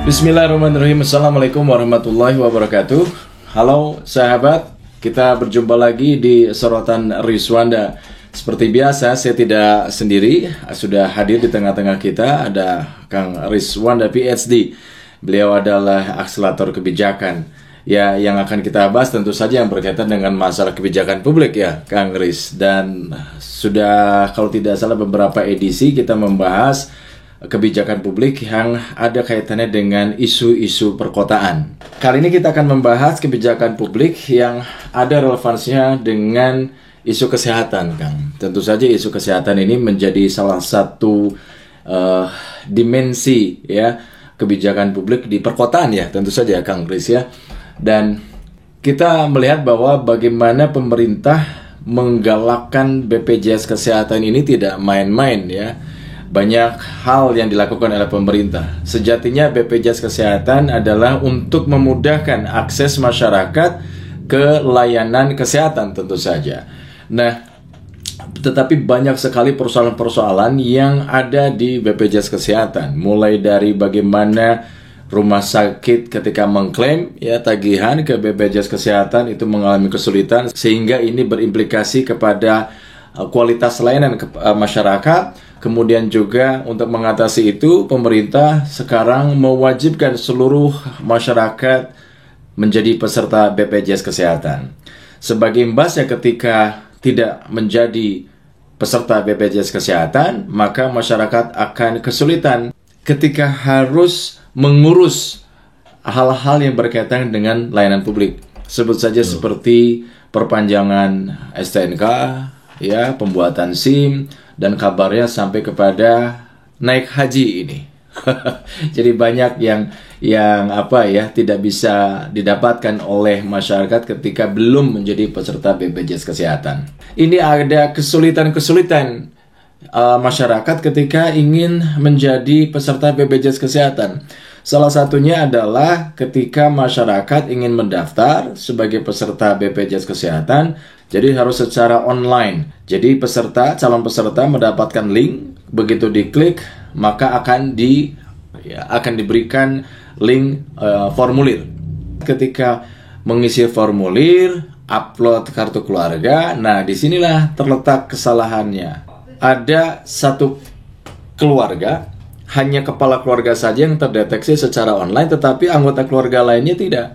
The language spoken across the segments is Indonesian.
Bismillahirrahmanirrahim. Assalamualaikum warahmatullahi wabarakatuh. Halo sahabat, kita berjumpa lagi di Sorotan Rizwanda. Seperti biasa, saya tidak sendiri. Sudah hadir di tengah-tengah kita ada Kang Rizwanda PhD. Beliau adalah akselerator kebijakan. Ya, yang akan kita bahas tentu saja yang berkaitan dengan masalah kebijakan publik ya, Kang Riz. Dan sudah kalau tidak salah beberapa edisi kita membahas kebijakan publik yang ada kaitannya dengan isu-isu perkotaan. Kali ini kita akan membahas kebijakan publik yang ada relevansinya dengan isu kesehatan, Kang. Tentu saja isu kesehatan ini menjadi salah satu dimensi ya kebijakan publik di perkotaan ya, tentu saja Kang Riz ya. Dan kita melihat bahwa bagaimana pemerintah menggalakkan BPJS Kesehatan ini tidak main-main ya. Banyak hal yang dilakukan oleh pemerintah. Sejatinya BPJS Kesehatan adalah untuk memudahkan akses masyarakat ke layanan kesehatan tentu saja. Nah, tetapi banyak sekali persoalan-persoalan yang ada di BPJS Kesehatan. Mulai dari bagaimana rumah sakit ketika mengklaim ya tagihan ke BPJS Kesehatan itu mengalami kesulitan, sehingga ini berimplikasi kepada kualitas layanan masyarakat. Kemudian juga untuk mengatasi itu, pemerintah sekarang mewajibkan seluruh masyarakat menjadi peserta BPJS Kesehatan. Sebagai imbasnya ketika tidak menjadi peserta BPJS Kesehatan, maka masyarakat akan kesulitan ketika harus mengurus hal-hal yang berkaitan dengan layanan publik. Sebut saja seperti perpanjangan STNK, ya, pembuatan SIM, dan kabarnya sampai kepada naik haji ini. Jadi banyak yang tidak bisa didapatkan oleh masyarakat ketika belum menjadi peserta BPJS Kesehatan. Ini ada kesulitan-kesulitan masyarakat ketika ingin menjadi peserta BPJS Kesehatan. Salah satunya adalah ketika masyarakat ingin mendaftar sebagai peserta BPJS Kesehatan, jadi harus secara online. Jadi calon peserta mendapatkan link, begitu diklik maka akan diberikan link formulir. Ketika mengisi formulir, upload kartu keluarga, nah disinilah terletak kesalahannya. Ada satu keluarga, hanya kepala keluarga saja yang terdeteksi secara online, tetapi anggota keluarga lainnya tidak.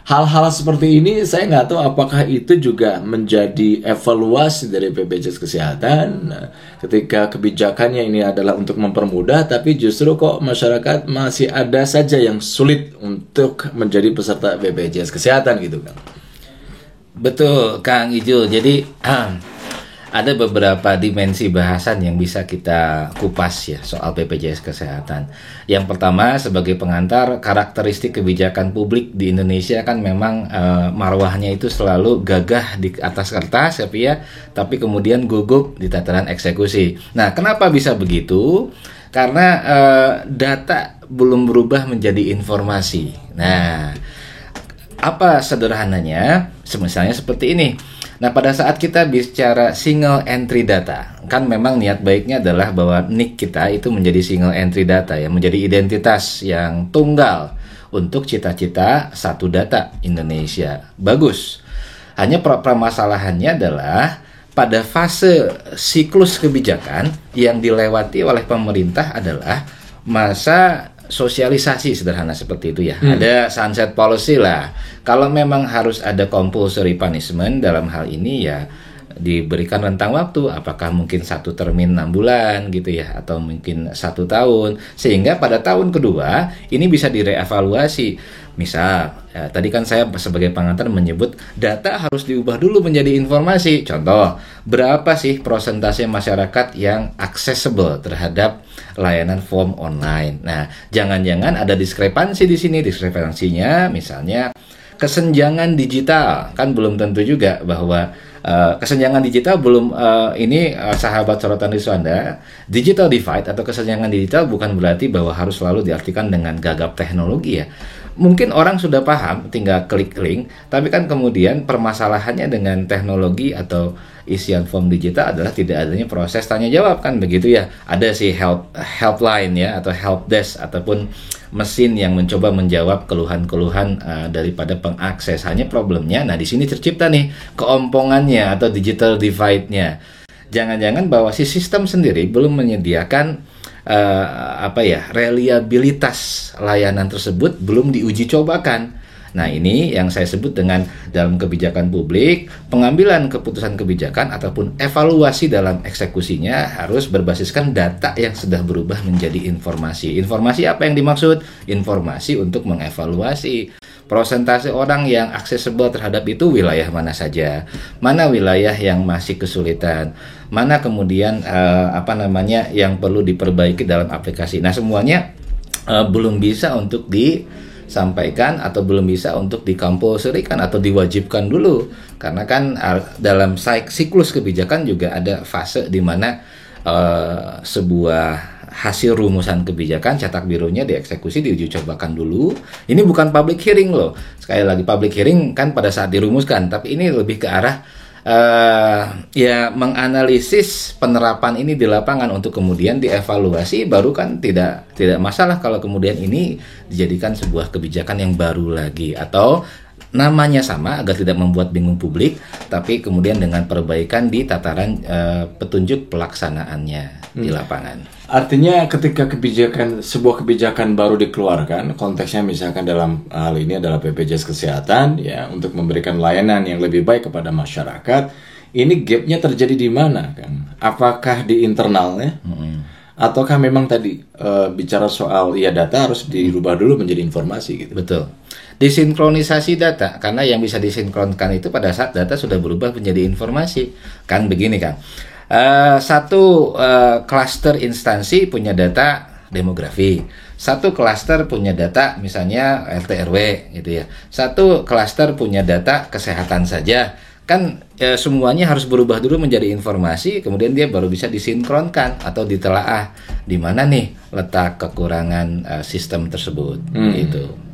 Hal-hal seperti ini saya nggak tahu apakah itu juga menjadi evaluasi dari BPJS Kesehatan ketika kebijakannya ini adalah untuk mempermudah, tapi justru kok masyarakat masih ada saja yang sulit untuk menjadi peserta BPJS Kesehatan gitu kan. Betul Kang Ijul, jadi ada beberapa dimensi bahasan yang bisa kita kupas ya soal BPJS Kesehatan. Yang pertama, sebagai pengantar, karakteristik kebijakan publik di Indonesia kan memang marwahnya itu selalu gagah di atas kertas tapi kemudian gugup di tataran eksekusi. Nah, kenapa bisa begitu? Karena data belum berubah menjadi informasi. Nah, apa sederhananya? Misalnya seperti ini. Nah, pada saat kita bicara single entry data, kan memang niat baiknya adalah bahwa NIK kita itu menjadi single entry data ya, menjadi identitas yang tunggal untuk cita-cita satu data Indonesia. Bagus. Hanya permasalahannya adalah pada fase siklus kebijakan yang dilewati oleh pemerintah adalah masa sosialisasi sederhana seperti itu ya. Ada sunset policy lah. Kalau memang harus ada compulsory punishment dalam hal ini ya diberikan rentang waktu, apakah mungkin 1 termin 6 bulan gitu ya, atau mungkin 1 tahun, sehingga pada tahun kedua ini bisa direevaluasi. Misal tadi kan saya sebagai pengantar menyebut data harus diubah dulu menjadi informasi. Contoh, berapa sih persentase masyarakat yang accessible terhadap layanan form online? Nah, jangan-jangan ada diskrepansi di sini. Diskrepansinya misalnya kesenjangan digital, kan belum tentu juga bahwa kesenjangan digital belum sahabat sorotan Rizwanda, digital divide atau kesenjangan digital bukan berarti bahwa harus selalu diartikan dengan gagap teknologi ya. Mungkin orang sudah paham, tinggal klik link, tapi kan kemudian permasalahannya dengan teknologi atau isian form digital adalah tidak adanya proses tanya jawab, kan begitu ya. Ada sih helpline ya, atau help desk, ataupun mesin yang mencoba menjawab keluhan-keluhan daripada pengakses. Hanya problemnya, nah di sini tercipta nih keompongannya atau digital divide-nya. Jangan-jangan bahwa si sistem sendiri belum menyediakan reliabilitas layanan tersebut, belum diuji cobakan. Nah, ini yang saya sebut dengan dalam kebijakan publik, pengambilan keputusan kebijakan ataupun evaluasi dalam eksekusinya harus berbasiskan data yang sudah berubah menjadi informasi. Informasi apa yang dimaksud? Informasi untuk mengevaluasi persentase orang yang aksesibel terhadap itu wilayah mana saja, mana wilayah yang masih kesulitan, mana kemudian yang perlu diperbaiki dalam aplikasi. Nah, semuanya belum bisa untuk disampaikan atau belum bisa untuk dikompulsorikan atau diwajibkan dulu, karena kan dalam siklus kebijakan juga ada fase di mana sebuah hasil rumusan kebijakan cetak birunya dieksekusi, diuji cobakan dulu. Ini bukan public hearing loh. Sekali lagi, public hearing kan pada saat dirumuskan, tapi ini lebih ke arah menganalisis penerapan ini di lapangan untuk kemudian dievaluasi. Baru kan tidak masalah kalau kemudian ini dijadikan sebuah kebijakan yang baru lagi, atau namanya sama agar tidak membuat bingung publik, tapi kemudian dengan perbaikan di tataran petunjuk pelaksanaannya di lapangan. Artinya ketika sebuah kebijakan baru dikeluarkan, konteksnya misalkan dalam hal ini adalah BPJS Kesehatan ya, untuk memberikan layanan yang lebih baik kepada masyarakat, ini gapnya terjadi di mana kan? Apakah di internalnya? Ataukah memang tadi bicara soal data harus dirubah dulu menjadi informasi gitu? Betul. Disinkronisasi data, karena yang bisa disinkronkan itu pada saat data sudah berubah menjadi informasi. Kan begini kan, satu klaster instansi punya data demografi, satu klaster punya data misalnya RT RW gitu ya, satu klaster punya data kesehatan saja. Kan semuanya harus berubah dulu menjadi informasi, kemudian dia baru bisa disinkronkan atau ditelaah di mana nih letak kekurangan sistem tersebut gitu.